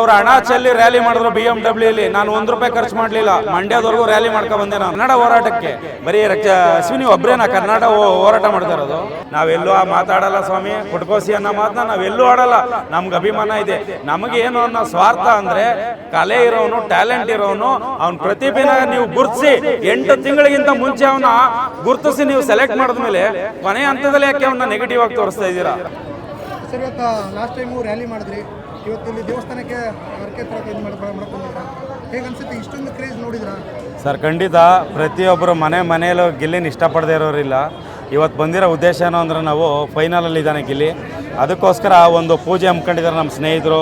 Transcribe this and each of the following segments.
ಅವ್ರ ಹಣ ಚೆಲ್ಲಿ ರ್ಯಾಲಿ ಮಾಡಿದ್ರು BMW ನಾನು ₹1 ಖರ್ಚು ಮಾಡಲಿಲ್ಲ. ಮಂಡ್ಯದವರೆಗೂ ರ್ಯಾಲಿ ಮಾಡ್ಕೊಂಡು ಬಂದೆ ನಾನು ಕನ್ನಡ ಹೋರಾಟಕ್ಕೆ. ಬರೀ ಅಶ್ವಿನಿ ಒಬ್ಬರೇನಾ ಕನ್ನಡ ಹೋರಾಟ ಮಾಡ್ತಾ ಇರೋದು? ನಾವೆಲ್ಲೂ ಮಾತಾಡಲ್ಲ ಸ್ವಾಮಿ. ಪುಟ್ಕೋಸಿ ಅನ್ನೋ ಮಾತನ್ನ ನಾವೆಲ್ಲೂ ಆಡಲ್ಲ. ನಮ್ಗೆ ಅಭಿಮಾನ ಇದೆ. ನಮಗೇನು ಅನ್ನೋ ಸ್ವಾರ್ಥ ಅಂದ್ರೆ ಕಲೆ ಇರೋನು, ಟ್ಯಾಲೆಂಟ್ ಇರೋನು, ಅವ್ನ ಪ್ರತಿಭೆನ ನೀವು ಗುರುತಿಸಿ 8 ತಿಂಗಳಿಗಿಂತ ಮುಂಚೆ ಅವನ್ನ ಗುರುತಿಸಿ ನೀವು ಸೆಲೆಕ್ಟ್ ಮಾಡಿದ್ಮೇಲೆ ಕೊನೆ ಹಂತದಲ್ಲಿ ಯಾಕೆ ಅವನ್ನ ನೆಗೆಟಿವ್ ಆಗಿ ತೋರಿಸ್ತಾ ಇದ್ದೀರಾ? ಸರ್, ಇವತ್ತು ಲಾಸ್ಟ್ ಟೈಮು ರ್ಯಾಲಿ ಮಾಡಿದ್ರಿ, ಇವತ್ತು ಇಲ್ಲಿ ದೇವಸ್ಥಾನಕ್ಕೆ ಅರ್ಕೆ ಥರ ಮಾಡ್ಕೊಂಡಿದ್ದೀರಾ, ಹೇಗೆ ಅನ್ಸುತ್ತೆ? ಇಷ್ಟೊಂದು ಕ್ರೇಜ್ ನೋಡಿದ್ರಾ? ಸರ್, ಖಂಡಿತ ಪ್ರತಿಯೊಬ್ಬರು ಮನೆಯಲ್ಲೂ ಗಿಲ್ಲಿನ ಇಷ್ಟಪಡದೇ ಇರೋರಿಲ್ಲ. ಇವತ್ತು ಬಂದಿರೋ ಉದ್ದೇಶ ಏನು ಅಂದರೆ ನಾವು ಫೈನಲಲ್ಲಿ ಇದ್ದಾನೆ ಗಿಲ್ಲಿ, ಅದಕ್ಕೋಸ್ಕರ ಒಂದು ಪೂಜೆ ಹಮ್ಮಿಕೊಂಡಿದ್ದಾರೆ ನಮ್ಮ ಸ್ನೇಹಿತರು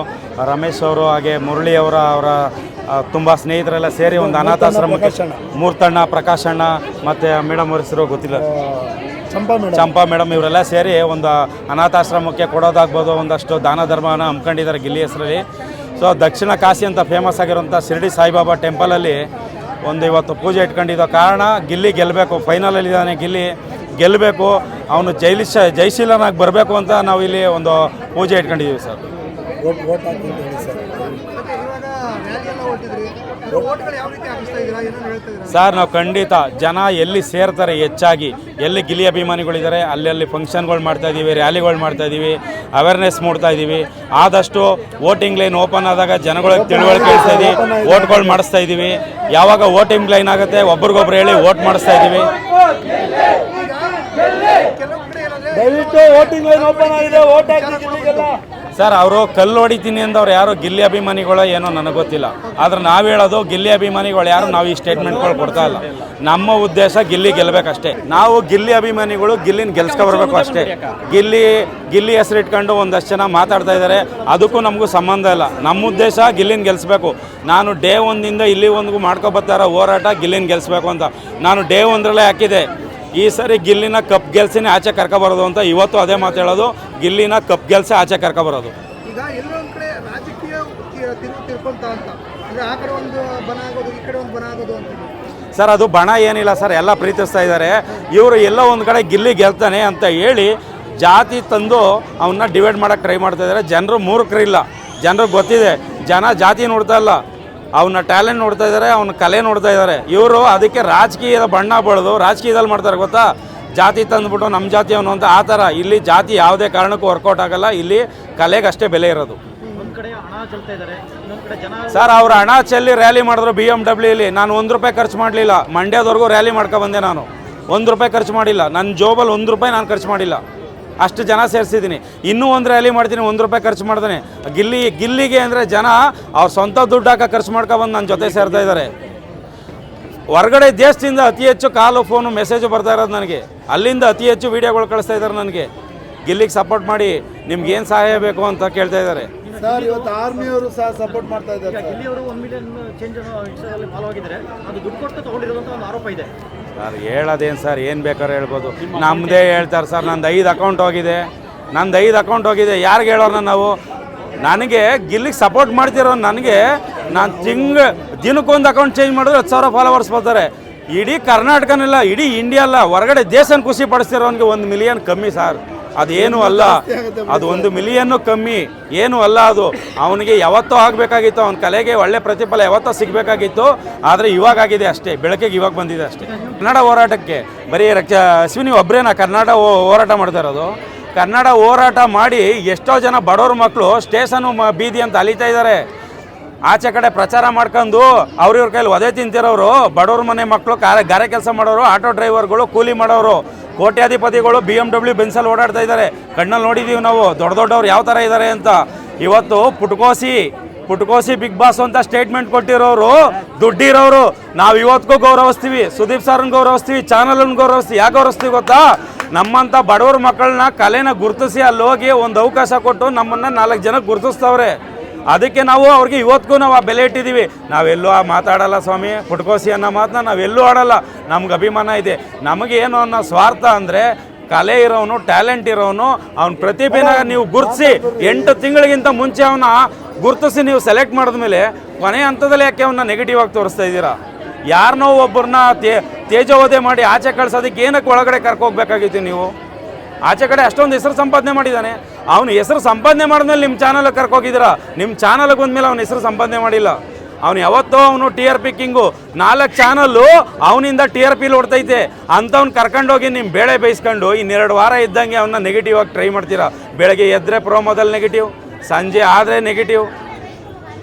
ರಮೇಶ್ ಅವರು, ಹಾಗೆ ಮುರಳಿ ಅವರ ತುಂಬ ಸ್ನೇಹಿತರೆಲ್ಲ ಸೇರಿ ಒಂದು ಅನಾಥಾಶ್ರಮಕ್ಕೆ ಮೂರ್ತಣ್ಣ, ಪ್ರಕಾಶಣ್ಣ ಮತ್ತು ಮೇಡಮ್ ಅವ್ರ ಹೆಸರು ಗೊತ್ತಿಲ್ಲ, ಚಂಪಾ ಮೇಡಮ್, ಇವರೆಲ್ಲ ಸೇರಿ ಒಂದು ಅನಾಥಾಶ್ರಮಕ್ಕೆ ಕೊಡೋದಾಗ್ಬೋದು, ಒಂದಷ್ಟು ದಾನ ಧರ್ಮನ ಹಮ್ಮಿಕೊಂಡಿದ್ದಾರೆ ಗಿಲ್ಲಿ ಹೆಸರಲ್ಲಿ. ಸೊ ದಕ್ಷಿಣ ಕಾಶಿ ಅಂತ ಫೇಮಸ್ ಆಗಿರೋಂಥ ಶಿರ್ಡಿ ಸಾಯಿಬಾಬಾ ಟೆಂಪಲಲ್ಲಿ ಒಂದು ಇವತ್ತು ಪೂಜೆ ಇಟ್ಕೊಂಡಿದ್ದೋ ಕಾರಣ ಗಿಲ್ಲಿ ಗೆಲ್ಲಬೇಕು. ಫೈನಲಲ್ಲಿದ್ದಾನೆ ಗಿಲ್ಲಿ, ಗೆಲ್ಲಬೇಕು, ಅವನು ಜಯಶೀಲನಾಗಿ ಬರಬೇಕು ಅಂತ ನಾವು ಇಲ್ಲಿ ಒಂದು ಪೂಜೆ ಇಟ್ಕೊಂಡಿದ್ದೀವಿ ಸರ್. ಸರ್, ನಾವು ಖಂಡಿತ ಜನ ಎಲ್ಲಿ ಸೇರ್ತಾರೆ ಹೆಚ್ಚಾಗಿ, ಎಲ್ಲಿ ಗಿಲ್ಲಿ ಅಭಿಮಾನಿಗಳಿದ್ದಾರೆ ಅಲ್ಲಿ ಫಂಕ್ಷನ್ಗಳು ಮಾಡ್ತಾಯಿದ್ದೀವಿ, ರ್ಯಾಲಿಗಳು ಮಾಡ್ತಾಯಿದ್ದೀವಿ, ಅವೇರ್ನೆಸ್ ಮೂಡ್ತಾ ಇದ್ದೀವಿ. ಆದಷ್ಟು ವೋಟಿಂಗ್ ಲೈನ್ ಓಪನ್ ಆದಾಗ ಜನಗಳಿಗೆ ತಿಳುವಳಿಕೆ ಹೇಳ್ತಾ ಇದ್ದೀವಿ, ವೋಟ್ಗಳು ಮಾಡಿಸ್ತಾ ಇದ್ದೀವಿ. ಯಾವಾಗ ವೋಟಿಂಗ್ ಲೈನ್ ಆಗುತ್ತೆ ಒಬ್ರಿಗೊಬ್ರು ಹೇಳಿ ವೋಟ್ ಮಾಡಿಸ್ತಾ ಇದ್ದೀವಿ. ವೋಟಿಂಗ್ ಲೈನ್ ಓಪನ್ ಆಗಿದೆ, ವೋಟ್ ಸರ್, ಅವರು ಕಲ್ಲು ಹೊಡಿತೀನಿ ಅಂದವ್ರು ಯಾರು ಗಿಲ್ಲಿ ಅಭಿಮಾನಿಗಳು ಏನೋ ನನಗೆ ಗೊತ್ತಿಲ್ಲ. ಆದರೆ ನಾವು ಹೇಳೋದು ಗಿಲ್ಲಿ ಅಭಿಮಾನಿಗಳು ಯಾರು ನಾವು ಈ ಸ್ಟೇಟ್ಮೆಂಟ್ಗಳು ಕೊಡ್ತಾ ಇಲ್ಲ. ನಮ್ಮ ಉದ್ದೇಶ ಗಿಲ್ಲಿ ಗೆಲ್ಲಬೇಕಷ್ಟೇ. ನಾವು ಗಿಲ್ಲಿ ಅಭಿಮಾನಿಗಳು ಗಿಲ್ಲಿನ ಗೆಲ್ಸ್ಕೊಬರ್ಬೇಕು ಅಷ್ಟೇ. ಗಿಲ್ಲಿ ಹೆಸರು ಇಟ್ಕೊಂಡು ಒಂದಷ್ಟು ಜನ ಮಾತಾಡ್ತಾ ಇದ್ದಾರೆ, ಅದಕ್ಕೂ ನಮಗೂ ಸಂಬಂಧ ಇಲ್ಲ. ನಮ್ಮ ಉದ್ದೇಶ ಗಿಲ್ಲಿನ ಗೆಲ್ಲಿಸ್ಬೇಕು. ನಾನು ಡೇ 1 ಇಲ್ಲಿ ಒಂದಿಗೂ ಮಾಡ್ಕೊಬರ್ತಾರ ಹೋರಾಟ ಗಿಲ್ಲಿನ ಗೆಲ್ಲಿಸ್ಬೇಕು ಅಂತ. ನಾನು ಡೇ 1ರಲ್ಲೇ ಹಾಕಿದೆ, ಈ ಸರಿ ಗಿಲ್ಲಿನ ಕಪ್ ಗೆಲ್ಸಿನೇ ಆಚೆ ಕರ್ಕೊಬರೋದು ಅಂತ. ಇವತ್ತು ಅದೇ ಮಾತು ಹೇಳೋದು, ಗಿಲ್ಲಿನ ಕಪ್ ಗೆಲ್ಸಿ ಆಚೆ ಕರ್ಕೊಬರೋದು. ಈಗ ಎಲ್ಲೊಂದು ಕಡೆ ರಾಜಕೀಯ ತಿರ್ಕೊಂತ ಅಂತ, ಅಂದರೆ ಆ ಕಡೆ ಒಂದು ಬಣ ಆಗೋದು, ಈ ಕಡೆ ಒಂದು ಬಣ ಆಗೋದು ಅಂತ. ಸರ್, ಅದು ಬಣ ಏನಿಲ್ಲ ಸರ್, ಎಲ್ಲ ಪ್ರೀತಿಸ್ತಾ ಇದ್ದಾರೆ. ಇವರು ಎಲ್ಲ ಒಂದು ಕಡೆ ಗಿಲ್ಲಿ ಗೆಲ್ತಾನೆ ಅಂತ ಹೇಳಿ ಜಾತಿ ತಂದು ಅವನ್ನ ಡಿವೈಡ್ ಮಾಡೋಕ್ಕೆ ಟ್ರೈ ಮಾಡ್ತಾ ಇದ್ದಾರೆ. ಜನರು ಮೂರ್ಖರಿಲ್ಲ, ಜನರಿಗೆ ಗೊತ್ತಿದೆ. ಜನ ಜಾತಿ ನೋಡ್ತಾ ಇಲ್ಲ, ಅವನ ಟ್ಯಾಲೆಂಟ್ ನೋಡ್ತಾ ಇದ್ದಾರೆ, ಅವನ ಕಲೆ ನೋಡ್ತಾ ಇದ್ದಾರೆ. ಇವರು ಅದಕ್ಕೆ ರಾಜಕೀಯದ ಬಣ್ಣ ಬಳಿದು ರಾಜಕೀಯದಲ್ಲಿ ಮಾಡ್ತಾರೆ ಗೊತ್ತಾ, ಜಾತಿ ತಂದುಬಿಟ್ಟು ನಮ್ಮ ಜಾತಿ ಅವನು ಅಂತ. ಆ ಥರ ಇಲ್ಲಿ ಜಾತಿ ಯಾವುದೇ ಕಾರಣಕ್ಕೂ ವರ್ಕೌಟ್ ಆಗಲ್ಲ. ಇಲ್ಲಿ ಕಲೆಗಷ್ಟೇ ಬೆಲೆ ಇರೋದು. ಸರ್, ಅವ್ರ ಹಣ ಚೆಲ್ಲಿ ರ್ಯಾಲಿ ಮಾಡಿದ್ರು BMW ನಾನು ₹1 ಖರ್ಚು ಮಾಡಲಿಲ್ಲ. ಮಂಡ್ಯದವರೆಗೂ ರ್ಯಾಲಿ ಮಾಡ್ಕೊ ಬಂದೆ ನಾನು. ₹1 ಖರ್ಚು ಮಾಡಿಲ್ಲ. ನನ್ನ ಜೋಬಲ್ಲಿ ₹1 ನಾನು ಖರ್ಚು ಮಾಡಿಲ್ಲ. ಅಷ್ಟು ಜನ ಸೇರಿಸಿದ್ದೀನಿ. ಇನ್ನೂ ಒಂದು ರ್ಯಾಲಿ ಮಾಡ್ತೀನಿ, ₹1 ಖರ್ಚು ಮಾಡ್ತಾನೆ. ಗಿಲ್ಲಿಗೆ ಅಂದರೆ ಜನ ಅವ್ರ ಸ್ವಂತ ದುಡ್ಡು ಹಾಕಿ ಖರ್ಚು ಮಾಡ್ಕೊಬಂದು ನನ್ನ ಜೊತೆ ಸೇರ್ತಾ ಇದ್ದಾರೆ. ಹೊರಗಡೆ ದೇಶದಿಂದ ಅತಿ ಹೆಚ್ಚು ಕಾಲು, ಫೋನು, ಮೆಸೇಜು ಬರ್ತಾ ಇರೋದು ನನಗೆ. ಅಲ್ಲಿಂದ ಅತಿ ಹೆಚ್ಚು ವೀಡಿಯೋಗಳು ಕಳಿಸ್ತಾ ಇದ್ದಾರೆ ನನಗೆ. ಗಿಲ್ಲಿಗೆ ಸಪೋರ್ಟ್ ಮಾಡಿ, ನಿಮ್ಗೇನು ಸಹಾಯ ಬೇಕು ಅಂತ ಕೇಳ್ತಾ ಇದ್ದಾರೆ. ಸರ್, ಇವತ್ತು ಆರ್ಮಿಯವರು ಸಹ ಸಪೋರ್ಟ್ ಮಾಡ್ತಾ ಇದ್ದಾರೆ. ಗಿಲ್ಲಿ ಅವರು 1 ಮಿಲಿಯನ್ ಚೇಂಜ್ ಇನ್ಸ್ಟಾದಲ್ಲಿ ಫಾಲೋ ಆಗಿದ್ದಾರೆ, ಅದು ದುಡ್ಡು ಕೊಟ್ಟು ತೊಗೊಂಡಿರೋದಂತ ಒಂದು ಆರೋಪ ಇದೆ. ಸರ್, ಹೇಳೋದೇನು ಸರ್, ಏನು ಬೇಕಾದ್ರೆ ಹೇಳ್ಬೋದು. ನಮ್ಮದೇ ಹೇಳ್ತಾರೆ ಸರ್, ನಂದು 5 ಅಕೌಂಟ್ ಹೋಗಿದೆ. ಯಾರಿಗೆ ಹೇಳೋಣ ನಾವು? ನನಗೆ ಗಿಲ್ಲಿಗೆ ಸಪೋರ್ಟ್ ಮಾಡ್ತಿರೋ ನನಗೆ, ನಾನು ದಿನಕ್ಕೊಂದು ಅಕೌಂಟ್ ಚೇಂಜ್ ಮಾಡಿದ್ರೆ 10,000 ಫಾಲೋವರ್ಸ್ ಬರ್ತಾರೆ. ಇಡೀ ಕರ್ನಾಟಕನೆಲ್ಲ, ಇಡೀ ಇಂಡಿಯಾ ಅಲ್ಲ, ಹೊರಗಡೆ ದೇಶನ ಖುಷಿ ಪಡಿಸ್ತಿರೋನಿಗೆ 1 ಮಿಲಿಯನ್ ಕಮ್ಮಿ ಸರ್. ಅದೇನು ಅಲ್ಲ, ಅದು 1 ಮಿಲಿಯನ್ನು ಕಮ್ಮಿ ಏನೂ ಅಲ್ಲ. ಅದು ಅವನಿಗೆ ಯಾವತ್ತೋ ಆಗಬೇಕಾಗಿತ್ತು, ಅವನ ಕಲೆಗೆ ಒಳ್ಳೆ ಪ್ರತಿಫಲ ಯಾವತ್ತೋ ಸಿಗಬೇಕಾಗಿತ್ತು. ಆದರೆ ಇವಾಗಾಗಿದೆ ಅಷ್ಟೇ, ಬೆಳಕಿಗೆ ಇವಾಗ ಬಂದಿದೆ ಅಷ್ಟೇ. ಕನ್ನಡ ಹೋರಾಟಕ್ಕೆ ಬರೀ ಅಶ್ವಿನಿ ಒಬ್ಬರೇನಾ ಕನ್ನಡ ಹೋರಾಟ ಮಾಡ್ತಾ ಇರೋದು? ಕನ್ನಡ ಹೋರಾಟ ಮಾಡಿ ಎಷ್ಟೋ ಜನ ಬಡವ್ರ ಮಕ್ಕಳು ಸ್ಟೇಷನು ಬೀದಿ ಅಂತ ಅಲಿತಾ ಇದ್ದಾರೆ. ಆಚೆ ಕಡೆ ಪ್ರಚಾರ ಮಾಡ್ಕೊಂಡು ಅವ್ರಿವ್ರ ಕೈಲಿ ಒದೆ ತಿಂತಿರೋರು, ಬಡವ್ರ ಮನೆ ಮಕ್ಕಳು, ಗಾರೆ ಕೆಲಸ ಮಾಡೋರು, ಆಟೋ ಡ್ರೈವರ್ಗಳು, ಕೂಲಿ ಮಾಡೋರು, ಕೋಟ್ಯಾಧಿಪತಿಗಳು BMW ಬೆನ್ಸಲ್ಲಿ ಓಡಾಡ್ತಾ ಇದ್ದಾರೆ. ಕಣ್ಣಲ್ಲಿ ನೋಡಿದ್ದೀವಿ ನಾವು ದೊಡ್ಡವ್ರು ಯಾವ ಥರ ಇದ್ದಾರೆ ಅಂತ. ಇವತ್ತು ಪುಟ್ಕೋಸಿ ಬಿಗ್ ಬಾಸ್ ಅಂತ ಸ್ಟೇಟ್ಮೆಂಟ್ ಕೊಟ್ಟಿರೋರು ದುಡ್ಡಿರೋರು. ನಾವು ಇವತ್ತಿಗೂ ಗೌರವಿಸ್ತೀವಿ, ಸುದೀಪ್ ಸರ್ನ ಗೌರವಿಸ್ತೀವಿ, ಚಾನಲನ್ನು ಗೌರವಿಸ್ತೀವಿ. ಯಾಕೆ ಗೌರವಿಸ್ತೀವಿ ಗೊತ್ತಾ? ನಮ್ಮಂಥ ಬಡವ್ರ ಮಕ್ಕಳನ್ನ ಕಲೆನ ಗುರುತಿಸಿ ಅಲ್ಲಿ ಹೋಗಿ ಒಂದು ಅವಕಾಶ ಕೊಟ್ಟು ನಮ್ಮನ್ನು 4 ಜನಕ್ಕೆ ಗುರುತಿಸ್ತವ್ರೆ. ಅದಕ್ಕೆ ನಾವು ಅವ್ರಿಗೆ ಇವತ್ತಿಗೂ ನಾವು ಆ ಬೆಲೆ ಇಟ್ಟಿದ್ದೀವಿ. ನಾವೆಲ್ಲೂ ಮಾತಾಡಲ್ಲ ಸ್ವಾಮಿ. ಪುಟ್ಕೋಸಿ ಅನ್ನೋ ಮಾತನ್ನ ನಾವೆಲ್ಲೂ ಆಡಲ್ಲ. ನಮ್ಗೆ ಅಭಿಮಾನ ಇದೆ. ನಮಗೇನು ಅನ್ನೋ ಸ್ವಾರ್ಥ ಅಂದರೆ ಕಲೆ ಇರೋನು, ಟ್ಯಾಲೆಂಟ್ ಇರೋನು, ಅವನ ಪ್ರತಿಭೆನ ನೀವು ಗುರುತಿಸಿ 8 ತಿಂಗಳಿಗಿಂತ ಮುಂಚೆ ಅವನ್ನ ಗುರುತಿಸಿ ನೀವು ಸೆಲೆಕ್ಟ್ ಮಾಡಿದ್ಮೇಲೆ ಕೊನೆ ಹಂತದಲ್ಲಿ ಯಾಕೆ ಅವನ್ನ ನೆಗೆಟಿವ್ ಆಗಿ ತೋರಿಸ್ತಾ ಇದ್ದೀರಾ? ಯಾರನ್ನೋ ಒಬ್ಬರನ್ನ ತೇಜೋವಧೆ ಮಾಡಿ ಆಚೆ ಕಳ್ಸೋದಕ್ಕೆ ಏನಕ್ಕೆ ಒಳಗಡೆ ಕರ್ಕೋಗ್ಬೇಕಾಗಿತ್ತು ನೀವು? ಆಚೆ ಕಡೆ ಅಷ್ಟೊಂದು ಹೆಸರು ಸಂಪಾದನೆ ಮಾಡಿದ್ದಾನೆ. ಅವನ ಹೆಸರು ಸಂಪಾದನೆ ಮಾಡಿದ್ಮೇಲೆ ನಿಮ್ಮ ಚಾನಲ್ ಕರ್ಕೋಗಿದ್ದೀರಾ. ನಿಮ್ಮ ಚಾನಲ್ಗೆ ಬಂದಮೇಲೆ ಅವನ ಹೆಸರು ಸಂಪಾದನೆ ಮಾಡಿಲ್ಲ. ಅವನು ಯಾವತ್ತೋ ಅವನು T R P king. 4 channel ಅವನಿಂದ ಟಿ ಆರ್ ಪಿಲಿ ಓಡ್ತೈತೆ ಅಂಥವ್ನು ಕರ್ಕೊಂಡೋಗಿ ನಿಮ್ಮ ಬೇಳೆ ಬೇಯಿಸ್ಕೊಂಡು 2 ವಾರ ಇದ್ದಂಗೆ ಅವನ್ನ ನೆಗೆಟಿವ್ ಆಗಿ ಟ್ರೈ ಮಾಡ್ತೀರಾ. ಬೆಳಗ್ಗೆ ಎದ್ದರೆ ಪ್ರೋಮೋದಲ್ಲಿ ನೆಗೆಟಿವ್, ಸಂಜೆ ಆದರೆ ನೆಗೆಟಿವ್.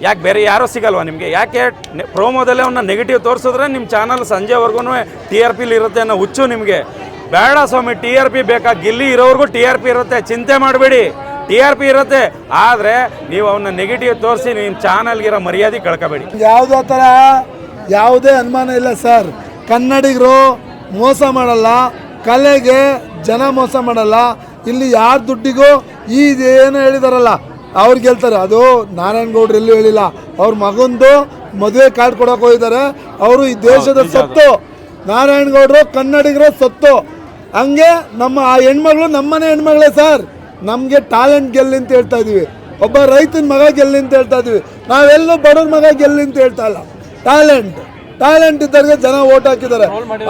ಯಾಕೆ ಬೇರೆ ಯಾರೂ ಸಿಗಲ್ವಾ ನಿಮಗೆ? ಯಾಕೆ ಪ್ರೋಮೋದಲ್ಲೇ ಅವನ್ನ ನೆಗೆಟಿವ್ ತೋರಿಸಿದ್ರೆ ನಿಮ್ಮ ಚಾನಲ್ ಸಂಜೆವರೆಗೂ ಟಿ ಆರ್ ಪಿಲಿ ಇರುತ್ತೆ ಅನ್ನೋ ಹುಚ್ಚು ನಿಮಗೆ. ಬೇಡ ಸ್ವಾಮಿ, ಟಿ ಆರ್ ಪಿ ಬೇಕಾ? ಗಿಲ್ಲಿ ಇರೋವರೆಗೂ ಟಿ ಆರ್ ಪಿ ಇರುತ್ತೆ, ಚಿಂತೆ ಮಾಡಬೇಡಿ. ಟಿ ಆರ್ ಪಿ ಇರುತ್ತೆ, ಆದರೆ ನೀವು ಅವನ್ನ ನೆಗೆಟಿವ್ ತೋರಿಸಿ ನಿಮ್ಮ ಚಾನಲ್ಗಿರೋ ಮರ್ಯಾದೆ ಕಳ್ಕೊಬೇಡಿ. ಯಾವುದೋ ಥರ ಯಾವುದೇ ಅನುಮಾನ ಇಲ್ಲ ಸರ್. ಕನ್ನಡಿಗರು ಮೋಸ ಮಾಡಲ್ಲ, ಕಲೆಗೆ ಜನ ಮೋಸ ಮಾಡಲ್ಲ. ಇಲ್ಲಿ ಯಾರ ದುಡ್ಡಿಗೂ ಏನು ಹೇಳಿದಾರಲ್ಲ ಅವ್ರು ಗೆಲ್ತಾರೆ. ಅದು ನಾರಾಯಣಗೌಡ್ರು ಎಲ್ಲೂ ಹೇಳಿಲ್ಲ. ಅವ್ರ ಮಗಂದು ಮದುವೆ ಕಾರ್ಡ್ ಕೊಡೋಕೆ ಹೋಗಿದ್ದಾರೆ. ಅವರು ಈ ದೇಶದ ಸೊತ್ತು. ನಾರಾಯಣಗೌಡರು ಕನ್ನಡಿಗರ ಸೊತ್ತು. ಹಂಗೆ ನಮ್ಮ ಆ ಹೆಣ್ಮಗಳು ನಮ್ಮನೆ ಹೆಣ್ಮಗಳೇ ಸರ್. ನಮಗೆ ಟ್ಯಾಲೆಂಟ್ ಗೆಲ್ಲಿ ಅಂತ ಹೇಳ್ತಾ ಇದೀವಿ. ಒಬ್ಬ ರೈತನ ಮಗ ಗೆಲ್ಲಿ ಅಂತ ಹೇಳ್ತಾ ಇದೀವಿ. ನಾವೆಲ್ಲೂ ಬಡವ್ರ ಮಗ ಗೆಲ್ಲಿ ಅಂತ ಹೇಳ್ತಾ ಇಲ್ಲ. ಟ್ಯಾಲೆಂಟ್ ಇದ್ದವ್ರಿಗೆ ಜನ ಓಟ್ ಹಾಕಿದ್ದಾರೆ.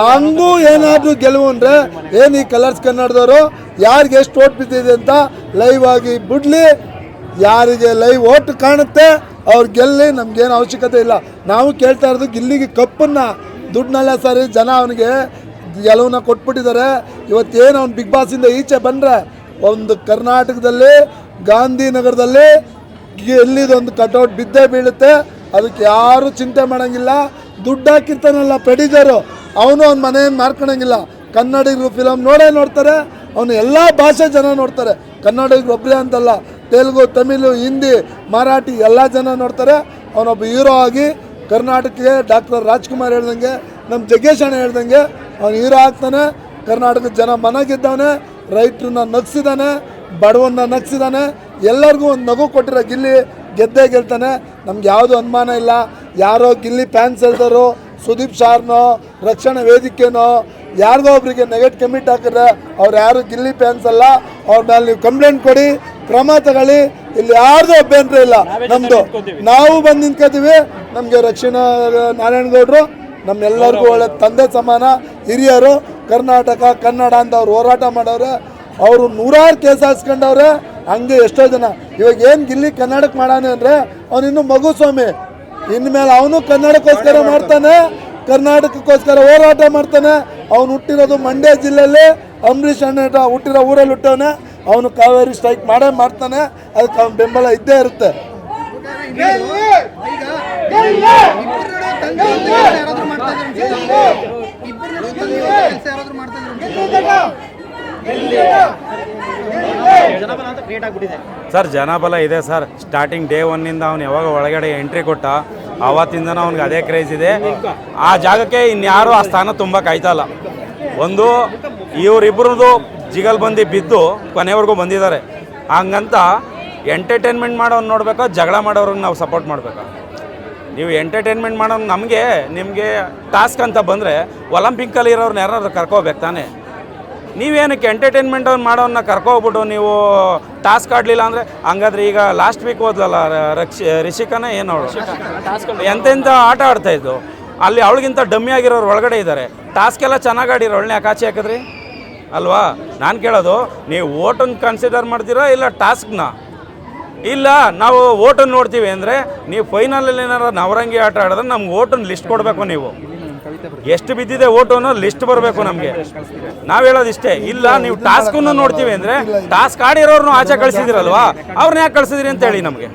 ಹಂಗೂ ಏನಾದರೂ ಗೆಲುವು ಅಂದರೆ ಏನು ಈ ಕಲರ್ಸ್ ಕನ್ನಡದವರು ಯಾರಿಗೆ ಎಷ್ಟು ಓಟ್ ಬಿದ್ದಿದೆ ಅಂತ ಲೈವ್ ಆಗಿ ಬಿಡ್ಲಿ. ಯಾರಿಗೆ ಲೈವ್ ಓಟ್ ಕಾಣುತ್ತೆ ಅವ್ರು ಗೆಲ್ಲಿ, ನಮ್ಗೇನು ಅವಶ್ಯಕತೆ ಇಲ್ಲ. ನಾವು ಕೇಳ್ತಾ ಇರೋದು ಗಿಲ್ಲಿಗೆ ಕಪ್ಪನ್ನು ದುಡ್ಡನ್ನೆಲ್ಲ ಸರಿ ಜನ ಅವನಿಗೆ ಗೆಲುವನ್ನ ಕೊಟ್ಬಿಟ್ಟಿದ್ದಾರೆ. ಇವತ್ತೇನು ಅವ್ನು ಬಿಗ್ ಬಾಸಿಂದ ಈಚೆ ಬಂದರೆ ಒಂದು ಕರ್ನಾಟಕದಲ್ಲಿ ಗಾಂಧಿನಗರದಲ್ಲಿ ಎಲ್ಲಿದೊಂದು ಕಟೌಟ್ ಬಿದ್ದೇ ಬೀಳುತ್ತೆ. ಅದಕ್ಕೆ ಯಾರೂ ಚಿಂತೆ ಮಾಡೋಂಗಿಲ್ಲ. ದುಡ್ಡು ಹಾಕಿರ್ತಾನಲ್ಲ ಪ್ರೊಡ್ಯೂಸರು, ಅವನು ಅವ್ನ ಮನೆಯನ್ನು ಮಾರ್ಕೊಳಂಗಿಲ್ಲ. ಕನ್ನಡಿಗರು ಫಿಲಮ್ ನೋಡ್ತಾರೆ. ಅವನು ಎಲ್ಲ ಭಾಷೆ ಜನ ನೋಡ್ತಾರೆ. ಕನ್ನಡಿಗರು ಒಬ್ಬರೇ ಅಂತಲ್ಲ, ತೆಲುಗು, ತಮಿಳು, ಹಿಂದಿ, ಮರಾಠಿ ಎಲ್ಲ ಜನ ನೋಡ್ತಾರೆ. ಅವನೊಬ್ಬ ಹೀರೋ ಆಗಿ ಕರ್ನಾಟಕಕ್ಕೆ ಡಾಕ್ಟರ್ ರಾಜ್ಕುಮಾರ್ ಹೇಳ್ದಂಗೆ, ನಮ್ಮ ಜಗ್ಗೇಶ್ ಅಣ್ಣ ಹೇಳ್ದಂಗೆ ಅವನು ಹೀರೋ ಆಗ್ತಾನೆ. ಕರ್ನಾಟಕದ ಜನ ಮನಗಿದ್ದವನೇ, ರೈತರನ್ನ ನಗಿಸಿದಾನೆ, ಬಡವನ್ನ ನಗಿಸಿದಾನೆ. ಎಲ್ಲರಿಗೂ ಒಂದು ನಗು ಕೊಟ್ಟಿರೋ ಗಿಲ್ಲಿ ಗೆದ್ದೇ ಗೆಲ್ತಾನೆ. ನಮ್ಗೆ ಯಾವುದೂ ಅನುಮಾನ ಇಲ್ಲ. ಯಾರೋ ಗಿಲ್ಲಿ ಫ್ಯಾನ್ಸ್ ಹೇಳ್ತಾರೋ, ಸುದೀಪ್ ಶಾರ್ನೋ, ರಕ್ಷಣಾ ವೇದಿಕೆನೋ ಯಾರಿಗೋ ಒಬ್ರಿಗೆ ನೆಗೆಟ್ ಕಮಿಟ್ ಹಾಕಿದ್ರೆ ಅವ್ರು ಯಾರು ಗಿಲ್ಲಿ ಫ್ಯಾನ್ಸ್ ಅಲ್ಲ. ಅವ್ರ ಮೇಲೆ ನೀವು ಕಂಪ್ಲೇಂಟ್ ಕೊಡಿ, ಕ್ರಮ ತಗೊಳ್ಳಿ. ಇಲ್ಲಿ ಯಾರ್ದು ಅಭ್ಯಂತರ ಇಲ್ಲ. ನಮ್ಮದು ನಾವು ಬಂದು ನಿಂತ್ಕೋತೀವಿ. ನಮಗೆ ರಕ್ಷಣಾ ನಾರಾಯಣಗೌಡರು ನಮ್ಮೆಲ್ಲರಿಗೂ ಒಳ್ಳೆ ತಂದೆ ಸಮಾನ, ಹಿರಿಯರು. ಕರ್ನಾಟಕ ಕನ್ನಡ ಅಂತ ಅವ್ರು ಹೋರಾಟ ಮಾಡವ್ರೆ. ಅವರು 100 ಕೇಸ್ ಹಾಕ್ಸ್ಕೊಂಡವ್ರೆ. ಹಂಗೆ ಎಷ್ಟೋ ಜನ ಇವಾಗ ಏನು ಗಿಲ್ಲಿ ಕನ್ನಡಕ್ಕೆ ಮಾಡಾನೆ ಅಂದರೆ ಅವನಿನ್ನೂ ಮಗು ಸ್ವಾಮಿ. ಇನ್ಮೇಲೆ ಅವನು ಕನ್ನಡಕ್ಕೋಸ್ಕರ ಮಾಡ್ತಾನೆ, ಕರ್ನಾಟಕಕ್ಕೋಸ್ಕರ ಹೋರಾಟ ಮಾಡ್ತಾನೆ. ಅವನು ಹುಟ್ಟಿರೋದು ಮಂಡ್ಯ ಜಿಲ್ಲೆಯಲ್ಲಿ, ಅಂಬರೀಷ್ ಅಣ್ಣ ಹುಟ್ಟಿರೋ ಊರಲ್ಲಿ ಹುಟ್ಟವನೆ. ಅವನು ಕಾವೇರಿ ಸ್ಟ್ರೈಕ್ ಮಾಡ್ತಾನೆ. ಅದಕ್ಕೆ ಅವನ ಬೆಂಬಲ ಇದ್ದೇ ಇರುತ್ತೆ. ಜನಬಲ ಅಂತ ಕ್ರಿಯೇಟ್ ಆಗಿಬಿಟ್ಟಿದೆ ಸರ್. ಜನಬಲ ಇದೆ ಸರ್. ಸ್ಟಾರ್ಟಿಂಗ್ ಡೇ 1 ಅವನು ಯಾವಾಗ ಒಳಗಡೆ ಎಂಟ್ರಿ ಕೊಟ್ಟ ಆವತ್ತಿಂದನೂ ಅವ್ನಿಗೆ ಅದೇ ಕ್ರೇಜ್ ಇದೆ. ಆ ಜಾಗಕ್ಕೆ ಇನ್ಯಾರೂ ಆ ಸ್ಥಾನ ತುಂಬ ಕಾಯ್ತಲ್ಲ. ಒಂದು ಇವರಿಬ್ಬರದು ಜಿಗಲ್ಬಂದಿ ಬಿದ್ದು ಕೊನೆವರೆಗೂ ಬಂದಿದ್ದಾರೆ. ಹಂಗಂತ ಎಂಟರ್ಟೈನ್ಮೆಂಟ್ ಮಾಡೋನು ನೋಡ್ಬೇಕಾ, ಜಗಳ ಮಾಡೋರಿಗೆ ನಾವು ಸಪೋರ್ಟ್ ಮಾಡಬೇಕಾ? ನೀವು ಎಂಟರ್ಟೈನ್ಮೆಂಟ್ ಮಾಡೋನು ನಿಮಗೆ ಟಾಸ್ಕ್ ಅಂತ ಬಂದರೆ ಒಲಿಂಪಿಕ್ಕಲ್ಲಿ ಇರೋರ್ನ ಯಾರಾದ್ರೂ ಕರ್ಕೋಬೇಕು ತಾನೆ. ನೀವೇನಕ್ಕೆ ಎಂಟರ್ಟೈನ್ಮೆಂಟ್ ಅವ್ನು ಮಾಡೋನ್ನ ಕರ್ಕೋಗ್ಬಿಟ್ಟು ನೀವು ಟಾಸ್ಕ್ ಆಡಲಿಲ್ಲ ಅಂದರೆ? ಹಂಗಾದ್ರೆ ಈಗ ಲಾಸ್ಟ್ ವೀಕ್ ಹೋದ್ಲಲ್ಲ ರಿಷಿಕಾನ ಏನು ಎಂತೆಂಥ ಆಟ ಆಡ್ತಾಯಿದ್ದು, ಅಲ್ಲಿ ಅವಳಿಗಿಂತ ಡಮ್ಮಿ ಆಗಿರೋರು ಒಳಗಡೆ ಇದ್ದಾರೆ. ಟಾಸ್ಕ್ ಎಲ್ಲ ಚೆನ್ನಾಗಿ ಆಡಿರೋ ಒಳ್ಳೆ ಆಚೆ ಹಾಕಿದ್ರಿ ಅಲ್ವಾ? ನಾನು ಕೇಳೋದು, ನೀವು ಓಟನ್ನು ಕನ್ಸಿಡರ್ ಮಾಡ್ತೀರಾ ಇಲ್ಲ ಟಾಸ್ಕ್ನ? ಇಲ್ಲ, ನಾವು ಓಟನ್ನು ನೋಡ್ತೀವಿ ಅಂದರೆ ನೀವು ಫೈನಲಲ್ಲಿ ಏನಾರು ನವರಂಗಿ ಆಟ ಆಡಿದ್ರೆ ನಮ್ಗೆ ಓಟನ್ನು ಲಿಸ್ಟ್ ಕೊಡಬೇಕು. ನೀವು ಎಷ್ಟು ಬಿದ್ದಿದೆ ಓಟು ಅನ್ನೋ ಲಿಸ್ಟ್ ಬರಬೇಕು ನಮಗೆ. ನಾವು ಹೇಳೋದಿಷ್ಟೇ. ಇಲ್ಲ, ನೀವು ಟಾಸ್ಕನ್ನು ನೋಡ್ತೀವಿ ಅಂದರೆ ಟಾಸ್ಕ್ ಆಡಿರೋರ್ನು ಆಚೆ ಕಳಿಸಿದಿರಲ್ವಾ, ಅವ್ರನ್ನ ಯಾಕೆ ಕಳಿಸಿದ್ರಿ ಅಂತ ಹೇಳಿ ನಮಗೆ.